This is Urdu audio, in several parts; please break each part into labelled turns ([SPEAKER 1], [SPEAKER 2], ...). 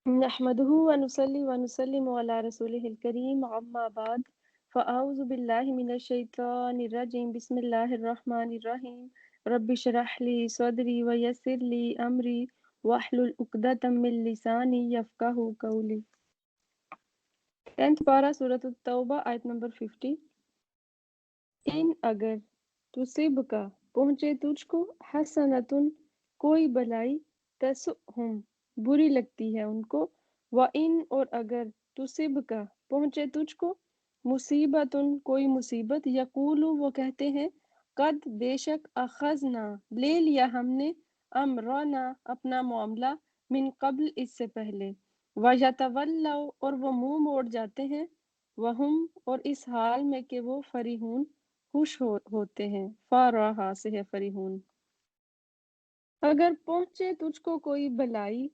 [SPEAKER 1] نحمده ونصلي ونسلم على رسوله الكريم أما بعد فأعوذ بالله من الشيطان الرجيم بسم الله الرحمن الرحيم رب اشرح لي صدري ويسر لي أمري واحلل عقدة من لساني يفقهوا قولي 10th پارہ سورۃ التوبہ آیت نمبر 50 ان اگر تصب کا پہنچے تجھ کو حسنتن کوئی بلائی تسؤہم بری لگتی ہے ان کو وَإِنْ اور اگر تصب کا پہنچے تجھ کو مصیبتن کوئی مصیبت یقولو وہ کہتے ہیں قد بے شک اخذنا لے لیا ہم نے امرنا اپنا معاملہ من قبل اس سے پہلے وَيَتَوَلَّوْا اور وہ منہ موڑ جاتے ہیں وہم اور اس حال میں کہ وہ فریحون خوش ہوتے ہیں فارحہ سے ہے فریحون اگر پہنچے تجھ کو کوئی بلائی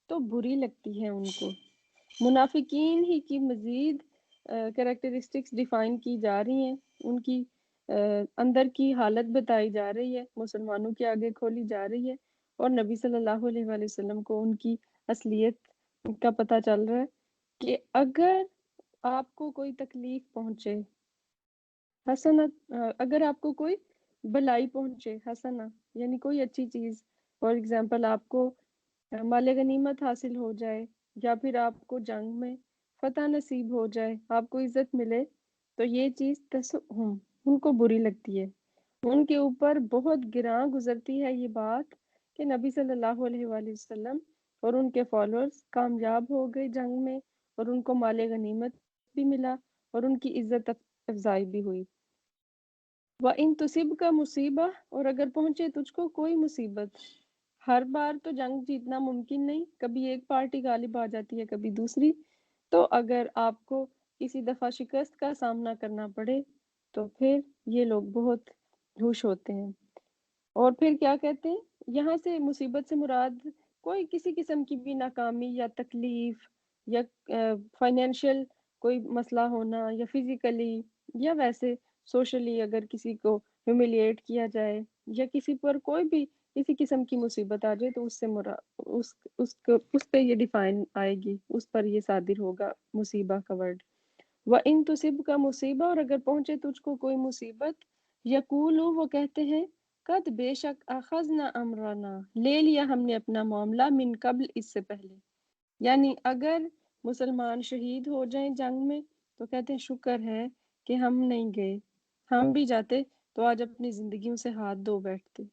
[SPEAKER 1] تو بری لگتی ہے ان کو منافقین ہی کی مزید کریکٹرسٹکس ڈیفائن کی جا رہی ہیں ان کی اندر کی حالت بتائی جا رہی ہے مسلمانوں کے آگے کھولی جا رہی ہے اور نبی صلی اللہ علیہ وآلہ وسلم کو ان کی اصلیت کا پتہ چل رہا ہے کہ اگر آپ کو کوئی تکلیف پہنچے حسنت اگر آپ کو کوئی بلائی پہنچے حسنہ یعنی کوئی اچھی چیز فار ایگزامپل آپ کو مال غنیمت حاصل ہو جائے یا پھر آپ کو جنگ میں فتح نصیب ہو جائے آپ کو عزت ملے تو یہ چیز تسؤہم ان کو بری لگتی ہے ان کے اوپر بہت گراں گزرتی ہے یہ بات کہ نبی صلی اللہ علیہ وآلہ وسلم اور ان کے فالوورز کامیاب ہو گئے جنگ میں اور ان کو مال غنیمت بھی ملا اور ان کی عزت افزائی بھی ہوئی وَإِن تصب کا مصیبہ اور اگر پہنچے تجھ کو کوئی مصیبت ہر بار تو جنگ جیتنا ممکن نہیں کبھی ایک پارٹی غالب آ جاتی ہے کبھی دوسری تو اگر آپ کو کسی دفعہ شکست کا سامنا کرنا پڑے تو پھر یہ لوگ بہت خوش ہوتے ہیں اور پھر کیا کہتے ہیں یہاں سے مصیبت سے مراد کوئی کسی قسم کی بھی ناکامی یا تکلیف یا فائنینشیل کوئی مسئلہ ہونا یا فزیکلی یا ویسے سوشلی اگر کسی کو ہیوملیٹ کیا جائے یا کسی پر کوئی بھی کسی قسم کی مصیبت آ جائے تو اس سے اس پہ یہ ڈیفائن آئے گی اس پر یہ صادر ہوگا مصیبہ کا ورڈ وَإِن تُصِبْكَ مصیبہ اور اگر پہنچے تجھ کو کوئی مصیبت یقولو وہ کہتے ہیں قد بے شک اخذنا امرنا لے لیا ہم نے اپنا معاملہ من قبل اس سے پہلے یعنی اگر مسلمان شہید ہو جائیں جنگ میں تو کہتے ہیں شکر ہے کہ ہم نہیں گئے ہم بھی جاتے تو آج اپنی زندگیوں سے ہاتھ دھو بیٹھتے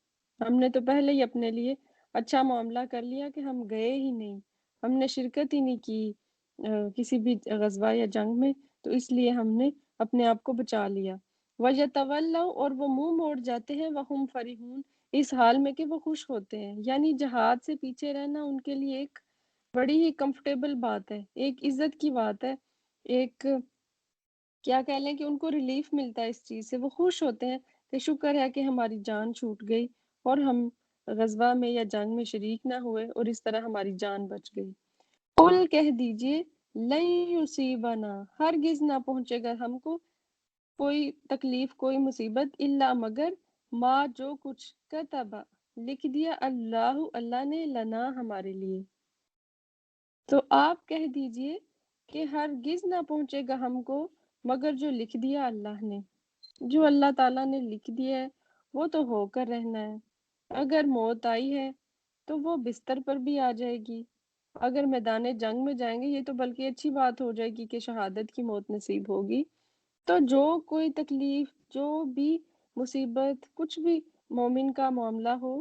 [SPEAKER 1] ہم نے تو پہلے ہی اپنے لیے اچھا معاملہ کر لیا کہ ہم گئے ہی نہیں ہم نے شرکت ہی نہیں کی کسی بھی غزوہ یا جنگ میں تو اس لیے ہم نے اپنے آپ کو بچا لیا وَيَتَوَلَّوْا اور وہ منہ موڑ جاتے ہیں وَهُمْ فَرِحُونَ اس حال میں کہ وہ خوش ہوتے ہیں یعنی جہاد سے پیچھے رہنا ان کے لیے ایک بڑی ہی کمفرٹیبل بات ہے ایک عزت کی بات ہے ایک کیا کہہ لیں کہ ان کو ریلیف ملتا ہے اس چیز سے وہ خوش ہوتے ہیں کہ شکر ہے کہ ہماری جان چھوٹ گئی اور ہم غزوہ میں یا جنگ میں شریک نہ ہوئے اور اس طرح ہماری جان بچ گئی قل کہہ دیجئے لن یصیبنا ہرگز نہ پہنچے گا ہم کو کوئی تکلیف کوئی مصیبت الا مگر ما جو کچھ کتبا لکھ دیا اللہ نے لنا ہمارے لیے تو آپ کہہ دیجئے کہ ہرگز نہ پہنچے گا ہم کو مگر جو لکھ دیا اللہ نے جو اللہ تعالیٰ نے لکھ دیا ہے وہ تو ہو کر رہنا ہے اگر موت آئی ہے تو وہ بستر پر بھی آ جائے گی اگر میدان جنگ میں جائیں گے یہ تو بلکہ اچھی بات ہو جائے گی کہ شہادت کی موت نصیب ہوگی تو جو کوئی تکلیف جو بھی مصیبت کچھ بھی مومن کا معاملہ ہو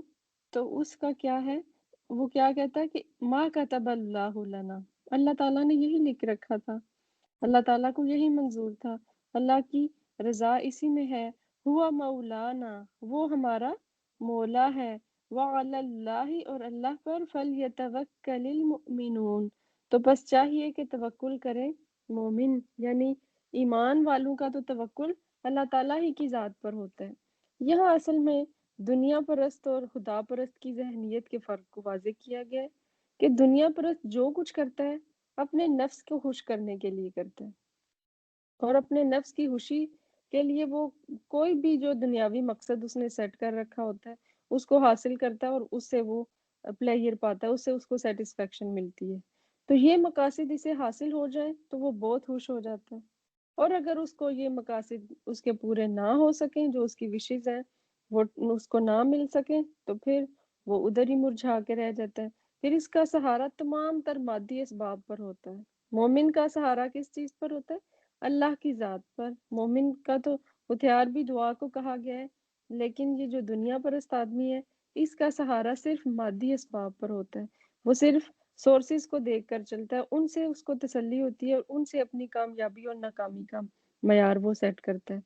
[SPEAKER 1] تو اس کا کیا ہے وہ کیا کہتا ہے کہ ما کتب اللہ لنا اللہ تعالیٰ نے یہی لکھ رکھا تھا اللہ تعالیٰ کو یہی منظور تھا اللہ کی رضا اسی میں ہے ہوا مولانا وہ ہمارا مولا ہے وعلی اللہ اور اللہ پر فلیتوکل المؤمنون تو بس چاہیے کہ توکل کریں مومن یعنی ایمان والوں کا تو توکل اللہ تعالیٰ ہی کی ذات پر ہوتا ہے یہاں اصل میں دنیا پرست اور خدا پرست کی ذہنیت کے فرق کو واضح کیا گیا ہے کہ دنیا پرست جو کچھ کرتا ہے اپنے نفس کو خوش کرنے کے لیے کرتا ہے اور اپنے نفس کی خوشی کے لیے وہ کوئی بھی جو دنیاوی مقصد اس نے سیٹ کر رکھا ہوتا ہے اس کو حاصل کرتا ہے اور اس سے وہ پلیئر پاتا ہے اس سے اس کو سیٹسفیکشن ملتی ہے تو یہ مقاصد اسے حاصل ہو جائیں تو وہ بہت خوش ہو جاتا ہے، اور اگر اس کو یہ مقاصد اس کے پورے نہ ہو سکیں، جو اس کی وشز ہیں وہ اس کو نہ مل سکیں، تو پھر وہ ادھر ہی مرجھا کے رہ جاتا ہے۔ پھر اس کا سہارا تمام تر مادی اسباب پر ہوتا ہے۔ مومن کا سہارا کس چیز پر ہوتا ہے؟ اللہ کی ذات پر۔ مومن کا تو ہتھیار بھی دعا کو کہا گیا ہے، لیکن یہ جو دنیا پرست آدمی ہے، اس کا سہارا صرف مادی اسباب پر ہوتا ہے۔ وہ صرف سورسز کو دیکھ کر چلتا ہے، ان سے اس کو تسلی ہوتی ہے، اور ان سے اپنی کامیابی اور ناکامی کا معیار وہ سیٹ کرتا ہے۔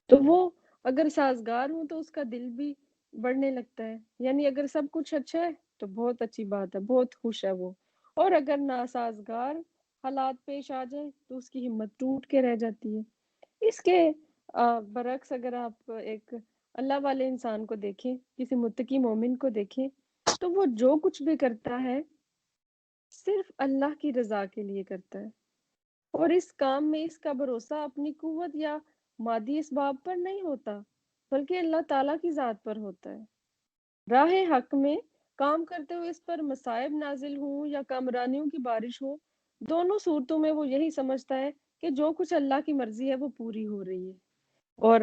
[SPEAKER 1] تو وہ اگر سازگار ہوں تو اس کا دل بھی بڑھنے لگتا ہے، یعنی اگر سب کچھ اچھا ہے تو بہت اچھی بات ہے، بہت خوش ہے وہ، اور اگر ناسازگار حالات پیش آ جائیں تو اس کی ہمت ٹوٹ کے رہ جاتی ہے۔ اس کے برعکس اگر آپ ایک اللہ والے انسان کو دیکھیں، کسی متقی مومن کو دیکھیں، تو وہ جو کچھ بھی کرتا ہے صرف اللہ کی رضا کے لیے کرتا ہے، اور اس کام میں اس کا بھروسہ اپنی قوت یا مادی اسباب پر نہیں ہوتا، بلکہ اللہ تعالیٰ کی ذات پر ہوتا ہے۔ راہ حق میں کام کرتے ہوئے اس پر مصائب نازل ہوں یا کامرانیوں کی بارش ہو، دونوں صورتوں میں وہ یہی سمجھتا ہے کہ جو کچھ اللہ کی مرضی ہے وہ پوری ہو رہی ہے، اور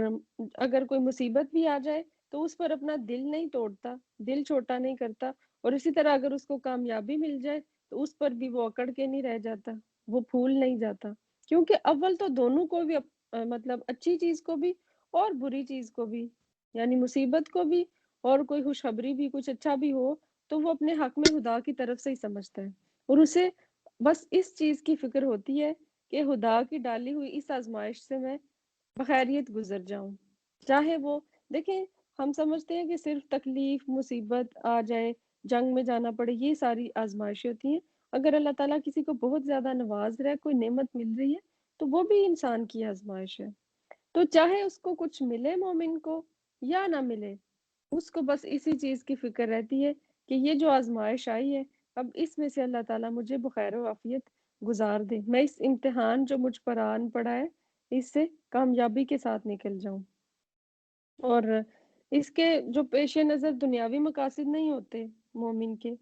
[SPEAKER 1] اگر کوئی مصیبت بھی آ جائے تو اس پر اپنا دل نہیں توڑتا، دل چھوٹا نہیں کرتا، اور اسی طرح اگر اس کو کامیابی مل جائے تو اس پر بھی وہ اکڑ کے نہیں رہ جاتا، وہ پھول نہیں جاتا، کیونکہ اول تو دونوں کو بھی مطلب اچھی چیز کو بھی اور بری چیز کو بھی، یعنی مصیبت کو بھی اور کوئی خوشخبری بھی، کچھ اچھا بھی ہو، تو وہ اپنے حق میں خدا کی طرف سے ہی سمجھتا ہے، اور اسے بس اس چیز کی فکر ہوتی ہے کہ خدا کی ڈالی ہوئی اس آزمائش سے میں بخیریت گزر جاؤں، چاہے وہ دیکھیں، ہم سمجھتے ہیں کہ صرف تکلیف مصیبت آ جائے، جنگ میں جانا پڑے، یہ ساری آزمائشیں ہوتی ہیں۔ اگر اللہ تعالیٰ کسی کو بہت زیادہ نواز رہا ہے، کوئی نعمت مل رہی ہے، تو وہ بھی انسان کی آزمائش ہے، تو چاہے اس کو کچھ ملے مومن کو یا نہ ملے، اس کو بس اسی چیز کی فکر رہتی ہے کہ یہ جو آزمائش آئی ہے، اب اس میں سے اللہ تعالیٰ مجھے بخیر و عافیت گزار دے، میں اس امتحان جو مجھ پر آن پڑا ہے اس سے کامیابی کے ساتھ نکل جاؤں۔ اور اس کے جو پیش نظر دنیاوی مقاصد نہیں ہوتے مومن کے،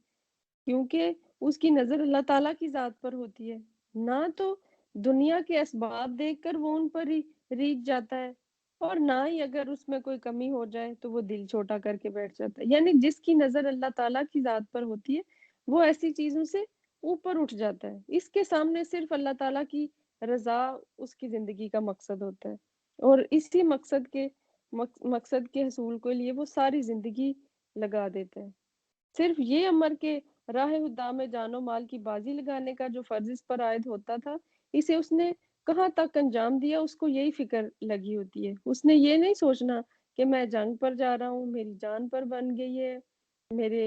[SPEAKER 1] کیونکہ اس کی نظر اللہ تعالیٰ کی ذات پر ہوتی ہے، نہ تو دنیا کے اسباب دیکھ کر وہ ان پر ہی ریجھ جاتا ہے، اور نہ ہی اگر اس میں کوئی کمی ہو جائے تو وہ دل چھوٹا کر کے بیٹھ جاتا ہے، یعنی جس کی نظر اللہ تعالیٰ کی ذات پر ہوتی ہے وہ ایسی چیزوں سے اوپر اٹھ جاتا ہے، اس کے سامنے صرف اللہ تعالیٰ کی رضا اس کی زندگی کا مقصد ہوتا ہے، اور اسی مقصد کے حصول کے لیے وہ ساری زندگی لگا دیتا ہے۔ صرف یہ امر کے راہ خدا میں جان و مال کی بازی لگانے کا جو فرض اس پر عائد ہوتا تھا، اسے اس نے کہاں تک انجام دیا، اس کو یہی فکر لگی ہوتی ہے، اس نے یہ نہیں سوچنا کہ میں جنگ پر جا رہا ہوں، میری جان پر بن گئی ہے، میرے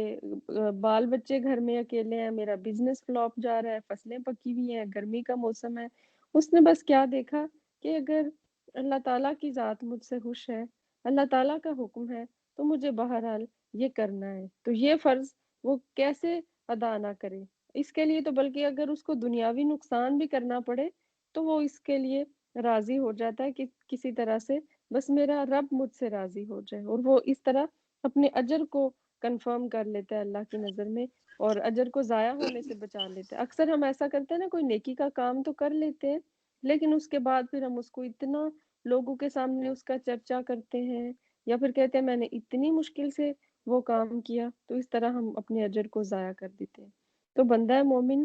[SPEAKER 1] بال بچے گھر میں اکیلے ہیں، میرا بزنس فلاپ جا رہا ہے، فصلیں پکی ہوئی ہیں، گرمی کا موسم ہے۔ اس نے بس کیا دیکھا کہ اگر اللہ تعالیٰ کی ذات مجھ سے خوش ہے، اللہ تعالیٰ کا حکم ہے، تو مجھے بہرحال یہ کرنا ہے، تو یہ فرض وہ کیسے ادا نہ کرے، اس کے لیے تو بلکہ اگر اس کو دنیاوی نقصان بھی کرنا پڑے تو وہ اس کے لیے راضی ہو جاتا ہے کہ کسی طرح سے بس میرا رب مجھ سے راضی ہو جائے، اور وہ اس طرح اپنے اجر کو کنفرم کر لیتا ہے اللہ کی نظر میں، اور اجر کو ضائع ہونے سے بچا لیتا ہے۔ اکثر ہم ایسا کرتے ہیں نا، کوئی نیکی کا کام تو کر لیتے ہیں، لیکن اس کے بعد پھر ہم اس کو اتنا لوگوں کے سامنے اس کا چرچا کرتے ہیں، یا پھر کہتے ہیں میں نے اتنی مشکل سے وہ کام کیا، تو اس طرح ہم اپنے اجر کو ضائع کر دیتے ہیں۔ تو بندہ مومن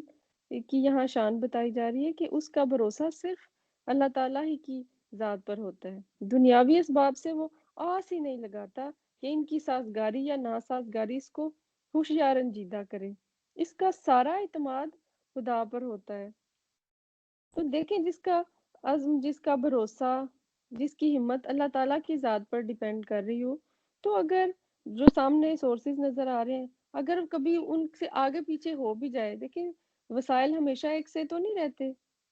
[SPEAKER 1] کی یہاں شان بتائی جا رہی ہے کہ اس کا بھروسہ صرف اللہ تعالیٰ ہی کی ذات پر ہوتا ہے، دنیاوی اسباب سے وہ آس ہی نہیں لگاتا کہ ان کی سازگاری یا ناسازگاری اس کو خوش یا رنجیدہ کرے، اس کا سارا اعتماد خدا پر ہوتا ہے۔ تو دیکھیں، جس کا عزم، جس کا بھروسہ، جس کی ہمت اللہ تعالیٰ کی ذات پر ڈیپینڈ کر رہی ہو، تو اگر جو سامنے سورسز نظر آ رہے ہیں اگر کبھی ان سے آگے پیچھے ہو بھی جائے، دیکھیں وسائل ہمیشہ ایک سے تو نہیں رہتے،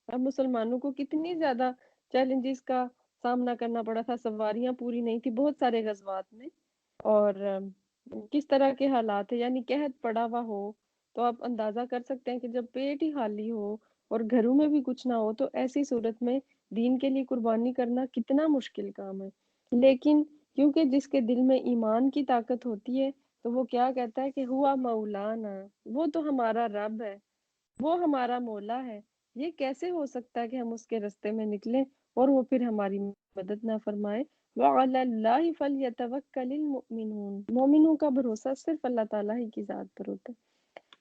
[SPEAKER 1] اب مسلمانوں کو کتنی زیادہ چیلنجز کا سامنا کرنا پڑا تھا، سواریاں پوری نہیں تھی بہت سارے غزوات میں، اور کس طرح کے حالات ہیں، یعنی قحط پڑا ہوا ہو تو آپ اندازہ کر سکتے ہیں کہ جب پیٹ ہی خالی ہو اور گھروں میں بھی کچھ نہ ہو تو ایسی صورت میں دین کے لیے قربانی کرنا کتنا مشکل کام ہے، لیکن کیونکہ جس کے دل میں ایمان کی طاقت ہوتی ہے تو وہ کیا کہتا ہے کہ ہوا مولانا، وہ تو ہمارا رب ہے، وہ ہمارا مولا ہے، یہ کیسے ہو سکتا ہے کہ ہم اس کے رستے میں نکلیں اور وہ پھر ہماری مدد نہ فرمائے۔ وَعَلَى اللَّهِ فَلْيَتَوَكَّلِ الْمُؤْمِنُونَ، مومنوں کا بھروسہ صرف اللہ تعالیٰ ہی کی ذات پر ہوتا ہے۔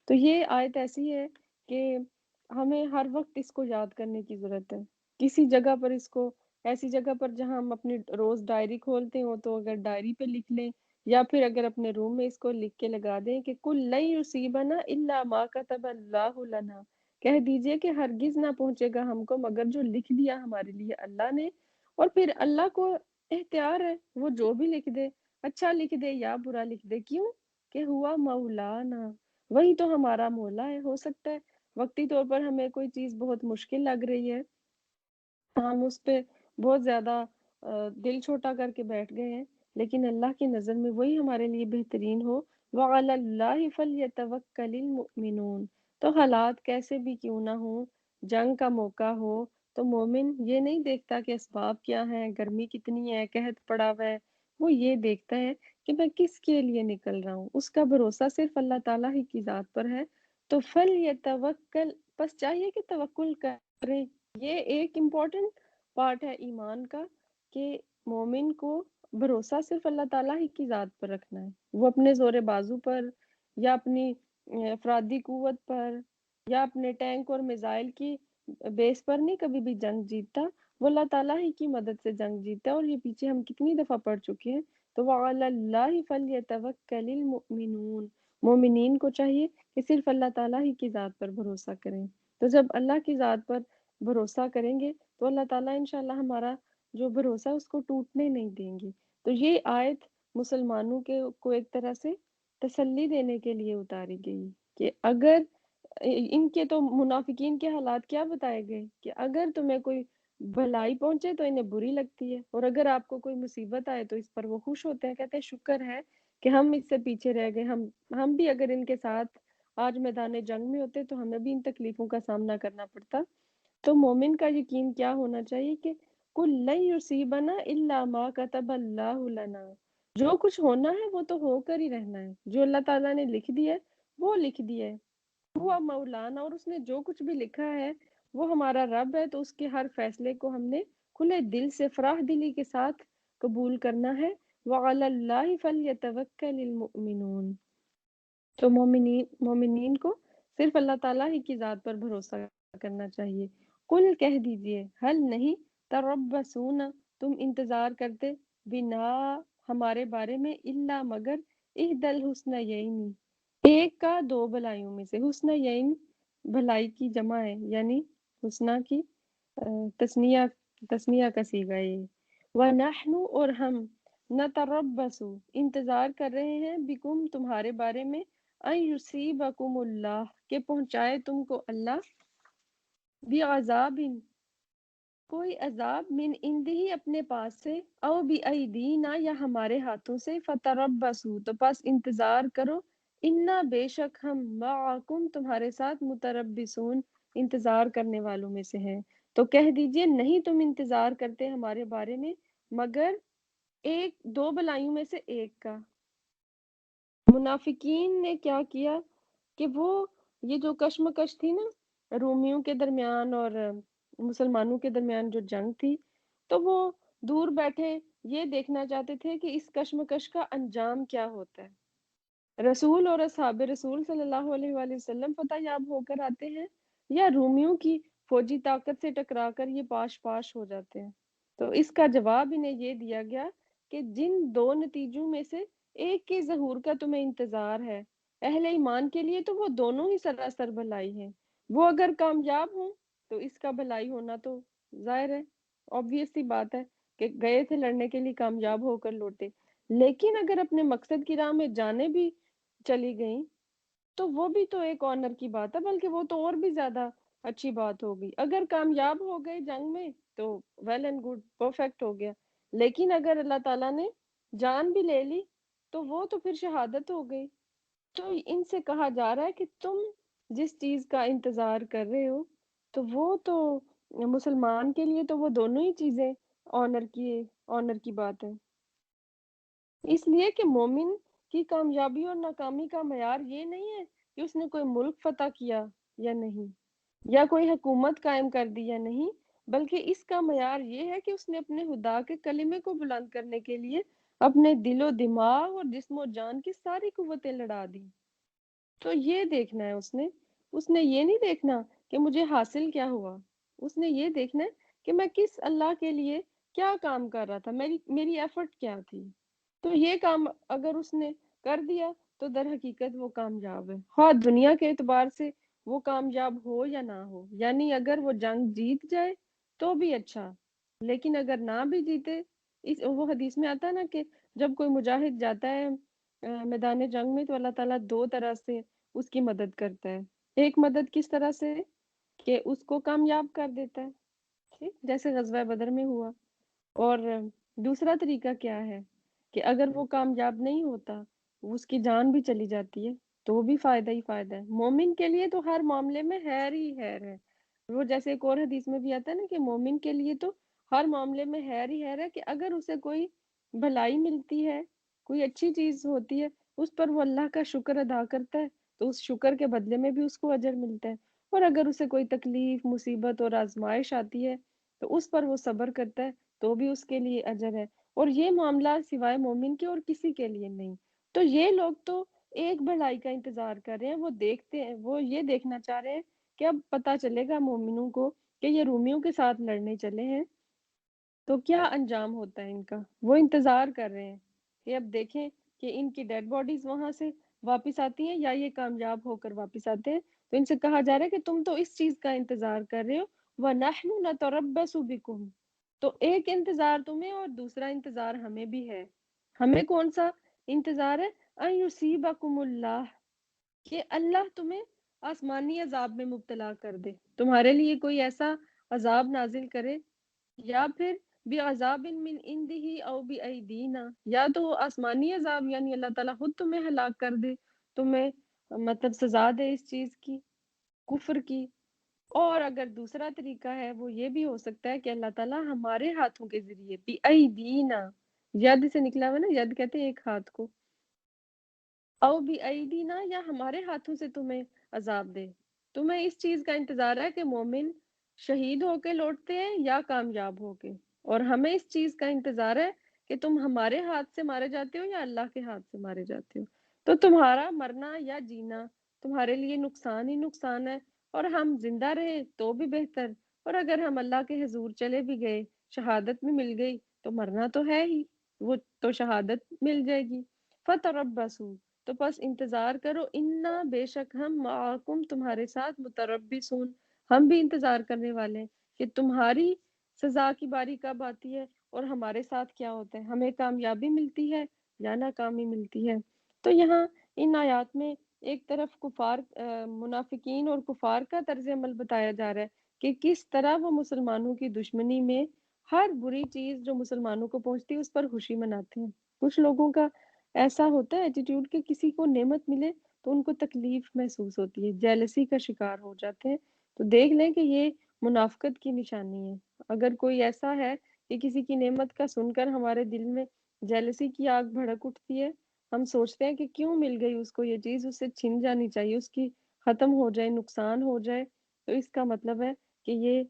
[SPEAKER 1] تو یہ آیت ایسی ہے کہ ہمیں ہر وقت اس کو یاد کرنے کی ضرورت ہے، کسی جگہ پر اس کو، ایسی جگہ پر جہاں ہم اپنی روز ڈائری کھولتے ہوں تو اگر ڈائری پہ لکھ لیں، یا پھر اگر اپنے روم میں اس کو لکھ کے لگا دیں کہ کل لن یصیبنا الا ما کتب اللہ لنا، کہہ دیجئے کہ ہرگز نہ پہنچے گا ہم کو مگر جو لکھ دیا ہمارے لیے اللہ نے، اور پھر اللہ کو اختیار ہے وہ جو بھی لکھ دے، اچھا لکھ دے یا برا لکھ دے، کیوں کہ ہوا مولانا، وہی تو ہمارا مولا ہے۔ ہو سکتا ہے وقتی طور پر ہمیں کوئی چیز بہت مشکل لگ رہی ہے، ہم اس پہ بہت زیادہ دل چھوٹا کر کے بیٹھ گئے ہیں، لیکن اللہ کی نظر میں وہی ہمارے لیے بہترین ہو۔ وَعَلَى اللَّهِ فَلْيَتَوَكَّلِ الْمُؤْمِنُونَ، تو حالات کیسے بھی کیوں نہ ہوں، جنگ کا موقع ہو تو مومن یہ نہیں دیکھتا کہ اسباب کیا ہیں، گرمی کتنی ہے، قحط پڑا ہوا ہے، وہ یہ دیکھتا ہے کہ میں کس کے لیے نکل رہا ہوں، اس کا بھروسہ صرف اللہ تعالیٰ ہی کی ذات پر ہے۔ تو فَلْيَتَوَكَّلْ، بس چاہیے کہ توکل کریں۔ یہ ایک امپورٹنٹ پارٹ ہے ایمان کا کہ مومن کو بھروسہ صرف اللہ تعالیٰ ہی کی ذات پر رکھنا ہے، وہ اپنے زور بازو پر یا اپنی افرادی قوت پر یا اپنے ٹینک اور میزائل کی بیس پر نہیں کبھی بھی جنگ جیتتا، وہ اللہ تعالیٰ ہی کی مدد سے جنگ جیتتا ہے، اور یہ پیچھے ہم کتنی دفعہ پڑھ چکے ہیں۔ تو وَعَلَى اللَّهِ فَلْيَتَوَكَّلِ الْمُؤْمِنُونَ، مومنین کو چاہیے کہ صرف اللہ تعالیٰ ہی کی ذات پر بھروسہ کریں۔ تو جب اللہ کی ذات پر بھروسہ کریں گے تو اللہ تعالیٰ انشاءاللہ ہمارا جو بھروسہ ہے اس کو ٹوٹنے نہیں دیں گے۔ تو یہ آیت مسلمانوں کے کو ایک طرح سے تسلی دینے کے لیے اتاری گئی کہ اگر ان کے تو منافقین کے حالات کیا بتائے گئے کہ اگر تمہیں کوئی بھلائی پہنچے تو انہیں بری لگتی ہے، اور اگر آپ کو کوئی مصیبت آئے تو اس پر وہ خوش ہوتے ہیں، کہتے ہیں شکر ہے کہ ہم اس سے پیچھے رہ گئے، ہم بھی اگر ان کے ساتھ آج میدان جنگ میں ہوتے تو ہمیں بھی ان تکلیفوں کا سامنا کرنا پڑتا۔ تو مومن کا یقین کیا ہونا چاہیے کہ کل لن یصیبنا الا ما کتب اللہ لنا، جو کچھ ہونا ہے وہ تو ہو کر ہی رہنا ہے، جو اللہ تعالیٰ نے لکھ دیا ہے وہ لکھ دیا ہے، ہوا مولانا، اور اس نے جو کچھ بھی لکھا ہے وہ ہمارا رب ہے، تو اس کے ہر فیصلے کو ہم نے کھلے دل سے فراخ دلی کے ساتھ قبول کرنا ہے۔ وعلی اللہ فلیتوکل المؤمنون، تو مومنین کو صرف اللہ تعالیٰ ہی کی ذات پر بھروسہ کرنا چاہیے۔ قل کہہ دیجئے، حل نہیں، تربصون، تم انتظار کرتے، بنا ہمارے بارے میں، الا مگر احدی الحسنیین، ایک کا دو بھلائیوں میں سے، حسنیین بھلائی کی جمع ہے، یعنی حسنہ کی تسنیہ تسنیہ کا صیغہ ہے یہ۔ وَنَحْنُ، اور ہم، نتربص، انتظار کر رہے ہیں، بکم تمہارے بارے میں، ان یصیبکم اللہ، کہ پہنچائے تم کو اللہ، بعذاب، کوئی عذاب، من عندہ ہی اپنے پاس سے، او بایدینا، یا ہمارے ہاتھوں سے، فتربصوا، تو پس انتظار کرو، انا بے شک ہم، معکم تمہارے ساتھ، متربصون انتظار کرنے والوں میں سے ہیں۔ تو کہہ دیجئے نہیں تم انتظار کرتے ہمارے بارے میں مگر ایک دو بلائیوں میں سے ایک کا۔ منافقین نے کیا کیا کہ وہ یہ جو کشمکش تھی نا رومیوں کے درمیان اور مسلمانوں کے درمیان جو جنگ تھی، تو وہ دور بیٹھے یہ دیکھنا چاہتے تھے کہ اس کشمکش کا انجام کیا ہوتا ہے، رسول اور اصحاب رسول صلی اللہ علیہ وآلہ وسلم فتح یاب ہو کر آتے ہیں یا رومیوں کی فوجی طاقت سے ٹکرا کر یہ پاش پاش ہو جاتے ہیں۔ تو اس کا جواب انہیں یہ دیا گیا کہ جن دو نتیجوں میں سے ایک کے ظہور کا تمہیں انتظار ہے، اہل ایمان کے لیے تو وہ دونوں ہی سراسر بھلائی ہیں، وہ اگر کامیاب ہوں تو اس کا بھلائی ہونا تو ظاہر ہے، obvious سی بات ہے کہ گئے تھے لڑنے کے لیے، کامیاب ہو کر لوٹے، لیکن اگر اپنے مقصد کی راہ میں جانے بھی چلی گئیں تو وہ بھی تو ایک آنر کی بات ہے، بلکہ وہ تو اور بھی زیادہ اچھی بات ہوگی۔ اگر کامیاب ہو گئے جنگ میں تو ویل اینڈ گڈ، پرفیکٹ ہو گیا، لیکن اگر اللہ تعالیٰ نے جان بھی لے لی تو وہ تو پھر شہادت ہو گئی۔ تو ان سے کہا جا رہا ہے کہ تم جس چیز کا انتظار کر رہے ہو تو وہ تو مسلمان کے لیے تو وہ دونوں ہی چیزیں آنر کی بات ہے، اس لیے کہ مومن کی کامیابی اور ناکامی کا معیار یہ نہیں ہے کہ اس نے کوئی ملک فتح کیا یا نہیں، یا کوئی حکومت قائم کر دی یا نہیں، بلکہ اس کا معیار یہ ہے کہ اس نے اپنے خدا کے کلمے کو بلند کرنے کے لیے اپنے دل و دماغ اور جسم و جان کی ساری قوتیں لڑا دی۔ تو یہ دیکھنا ہے اس نے یہ نہیں دیکھنا کہ مجھے حاصل کیا ہوا، اس نے یہ دیکھنا ہے کہ میں کس اللہ کے لیے کیا کام کر رہا تھا، میری ایفرٹ کیا تھی۔ تو یہ کام اگر اس نے کر دیا تو در حقیقت وہ کامیاب ہے، ہاں دنیا کے اعتبار سے وہ کامیاب ہو یا نہ ہو، یعنی اگر وہ جنگ جیت جائے تو بھی اچھا، لیکن اگر نہ بھی جیتے، وہ حدیث میں آتا ہے نا کہ جب کوئی مجاہد جاتا ہے میدان جنگ میں تو اللہ تعالیٰ دو طرح سے اس کی مدد کرتا ہے۔ ایک مدد کس طرح سے کہ اس کو کامیاب کر دیتا ہے، ٹھیک جیسے غزوہ بدر میں ہوا، اور دوسرا طریقہ کیا ہے کہ اگر وہ کامیاب نہیں ہوتا، اس کی جان بھی چلی جاتی ہے تو بھی فائدہ ہی فائدہ ہے۔ مومن کے لیے تو ہر معاملے میں خیر ہی خیر ہے، وہ جیسے ایک اور حدیث میں بھی آتا ہے نا کہ مومن کے لیے تو ہر معاملے میں خیر ہی خیر ہے، کہ اگر اسے کوئی بھلائی ملتی ہے، کوئی اچھی چیز ہوتی ہے، اس پر وہ اللہ کا شکر ادا کرتا ہے تو اس شکر کے بدلے میں بھی اس کو اجر ملتا ہے، اور اگر اسے کوئی تکلیف مصیبت اور آزمائش آتی ہے تو اس پر وہ صبر کرتا ہے تو بھی اس کے لیے اجر ہے، اور یہ معاملہ سوائے مومن کے اور کسی کے لیے نہیں۔ تو یہ لوگ تو ایک بھلائی کا انتظار کر رہے ہیں، وہ دیکھتے ہیں، وہ یہ دیکھنا چاہ رہے ہیں کہ اب پتہ چلے گا مومنوں کو کہ یہ رومیوں کے ساتھ لڑنے چلے ہیں تو کیا انجام ہوتا ہے ان کا، وہ انتظار کر رہے ہیں کہ اب دیکھیں کہ ان کی ڈیڈ باڈیز وہاں سے واپس آتی ہیں یا یہ کامیاب ہو کر واپس آتے ہیں۔ تو ان سے کہا جا رہا ہے کہ تم تو اس چیز کا انتظار کر رہے ہو، وَنَحْنُ نَتَرَبَّصُ بِكُمْ، تو ایک انتظار تمہیں اور دوسرا انتظار ہمیں بھی ہے۔ ہمیں کون سا انتظار ہے؟ أَن يُصِيبَكُمُ اللَّهُ، کہ اللہ تمہیں آسمانی عذاب میں مبتلا کر دے، تمہارے لیے کوئی ایسا عذاب نازل کرے، یا پھر بعذاب من عنده او بأیدینا، یا تو وہ آسمانی عذاب یعنی اللہ تعالیٰ خود تمہیں ہلاک کر دے، تمہیں مطلب سزا دے اس چیز کی، کفر کی، اور اگر دوسرا طریقہ ہے وہ یہ بھی ہو سکتا ہے کہ اللہ تعالیٰ ہمارے ہاتھوں کے ذریعے بأیدینا، ید سے نکلا ہوا نا، ید کہتے ہیں ایک ہاتھ کو، او بأیدینا، یا ہمارے ہاتھوں سے تمہیں عذاب دے۔ تمہیں اس چیز کا انتظار ہے کہ مومن شہید ہو کے لوٹتے ہیں یا کامیاب ہو کے، اور ہمیں اس چیز کا انتظار ہے کہ تم ہمارے ہاتھ سے مارے جاتے ہو یا اللہ کے ہاتھ سے مارے جاتے ہو۔ تو تمہارا مرنا یا جینا تمہارے لیے نقصان ہی نقصان ہے، اور ہم زندہ رہے تو بھی بہتر، اور اگر ہم اللہ کے حضور چلے بھی گئے، شہادت بھی مل گئی، تو مرنا تو ہے ہی، وہ تو شہادت مل جائے گی۔ فتربصوا، تو بس انتظار کرو، انا بے شک ہم معاکم تمہارے ساتھ، متربصون ہم بھی انتظار کرنے والے ہیں کہ تمہاری سزا کی باری کب آتی ہے اور ہمارے ساتھ کیا ہوتا ہے، ہمیں کامیابی ملتی ہے یا ناکامی ملتی ہے۔ تو یہاں ان آیات میں ایک طرف کفار منافقین اور کفار کا طرز عمل بتایا جا رہا ہے کہ کس طرح وہ مسلمانوں کی دشمنی میں ہر بری چیز جو مسلمانوں کو پہنچتی ہے اس پر خوشی مناتے ہیں۔ کچھ لوگوں کا ایسا ہوتا ہے ایٹیٹیوڈ کہ کسی کو نعمت ملے تو ان کو تکلیف محسوس ہوتی ہے، جیلسی کا شکار ہو جاتے ہیں۔ تو دیکھ لیں کہ یہ منافقت کی نشانی ہے۔ اگر کوئی ایسا ہے کہ کسی کی نعمت کا سن کر ہمارے دل میں جیلسی کی آگ بھڑک اٹھتی ہے، ہم سوچتے ہیں کہ کیوں مل گئی اس کو یہ چیز، اس سے چھن جانی چاہیے، اس کی ختم ہو جائے، نقصان ہو جائے، تو اس کا مطلب ہے کہ یہ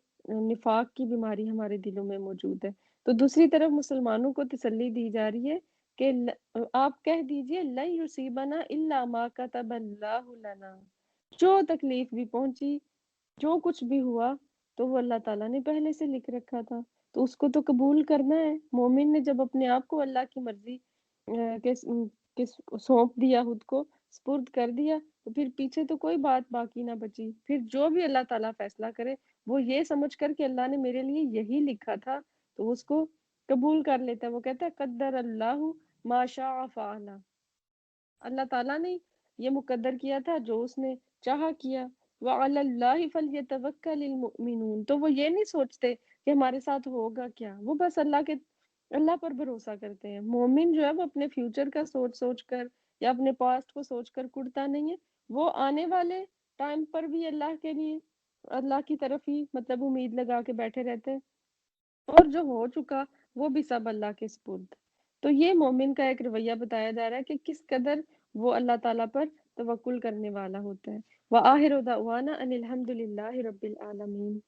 [SPEAKER 1] نفاق کی بیماری ہمارے دلوں میں موجود ہے۔ تو دوسری طرف مسلمانوں کو تسلی دی جا رہی ہے کہ آپ کہہ دیجئے لن یصیبنا الا ما کتب اللہ لنا، جو تکلیف بھی پہنچی، جو کچھ بھی ہوا، تو وہ اللہ تعالیٰ نے پہلے سے لکھ رکھا تھا، تو اس کو تو قبول کرنا ہے۔ مومن نے جب اپنے آپ کو اللہ کی مرضی کے سونپ دیا، خود کو سپرد کر دیا، تو پھر پیچھے تو کوئی بات باقی نہ بچی، پھر جو بھی اللہ تعالیٰ فیصلہ کرے وہ یہ سمجھ کر کہ اللہ نے میرے لیے یہی لکھا تھا تو اس کو قبول کر لیتا ہے۔ وہ کہتا ہے قدر اللہ ما شاء فعل، اللہ تعالیٰ نے یہ مقدر کیا تھا جو اس نے چاہا کیا۔ وعلی اللہ فلیتوکل المؤمنون، تو وہ یہ نہیں سوچتے کہ ہمارے ساتھ ہوگا کیا، وہ بس اللہ پر بھروسہ کرتے ہیں۔ مومن جو ہے وہ اپنے فیوچر کا سوچ سوچ کر یا اپنے پاسٹ کو سوچ کر کڑتا نہیں ہے، وہ آنے والے ٹائم پر بھی اللہ کے لیے، اللہ کی طرف ہی مطلب امید لگا کے بیٹھے رہتے ہیں، اور جو ہو چکا وہ بھی سب اللہ کے سپرد۔ تو یہ مومن کا ایک رویہ بتایا جا رہا ہے کہ کس قدر وہ اللہ تعالیٰ پر توکل کرنے والا ہوتا ہے۔ وآخر دعوانا ان الحمد للہ رب العالمین۔